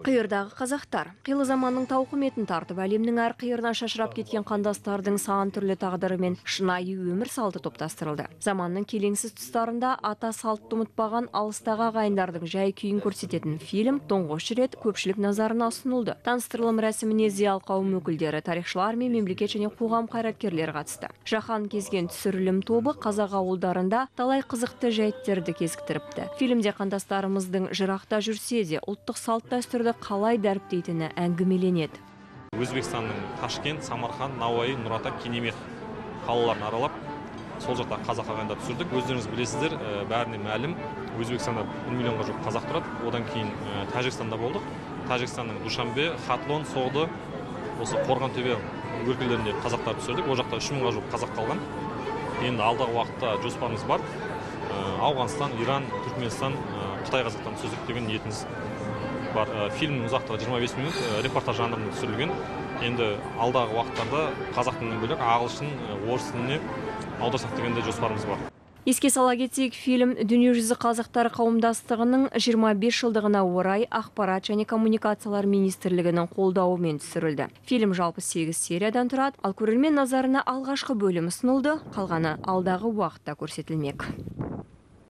Қиырдағы қазақтар. Қилы заманның тауқыметін тартып, әлемнің әр қиырынан шашырап кеткен қандастардың сан түрлі тағдыры мен шынайы өмір салты топтастырылды. Заманның келеңсіз тұстарында ата салтты ұмытпаған алыстағы ағайындардың жай күйін көрсететін фильм тұңғыш рет көпшілік назарына ұсынылды. Таныстырылым рәсіміне зиялы қауым өкілдері, тарихшылар мен мемлекет және қоғам қайраткерлері қатысты. Жаһан кезген түсірілім тобы қазақ ауылдарында талай қызықты жайттерді кезіктіріпті. Фильмде қандастарымыздың жырақта жүрсе де ұлттық салт-дәстүрді қалай дәріптейтіні әңгімеленеді. Өзбекстанның Ташкент, Самарқан, Науаи, Нұрата, Кенемех қалаларын аралап, сол жақта қазақ ағайындар түсірдік. Өздеріңіз білесіздер, бәріне мәлім, Өзбекстанда 1 миллионға жоқ қазақ тұрады. Одан кейін Тәжікстанда болдық. Тәжікстанның Душанбе, Хатлон, Соғды, осы Қорғантөбе өлкелерінде қазақтар түсірдік. Ол жақта 3 мыңға жоқ қазақ қалған. Енді алдағы уақытта жоспарымыз бар. Ауғанстан, Иран, Түркменстан, Қытай қазақтан түсірдік деген ниетіміз бар. Фильмнің ұзақтығы 25 минут, репортаж жанрында түсірілген. Енді алдағы уақыттарда қазақ тілінен бөлек ағылшын, орыс тіліне аударсақ деген де жоспарымыз бар. Еске сала кетсек, фильм Дүниежүзі қазақтары қауымдастығының 25 жылдығына орай Ақпарат және коммуникациялар министрлігінің қолдауымен түсірілді. Фильм жалпы 8 сериядан тұрады, ал көрермен назарына алғашқы бөлім ұсынылды, қалғаны алдағы уақытта көрсетілмек.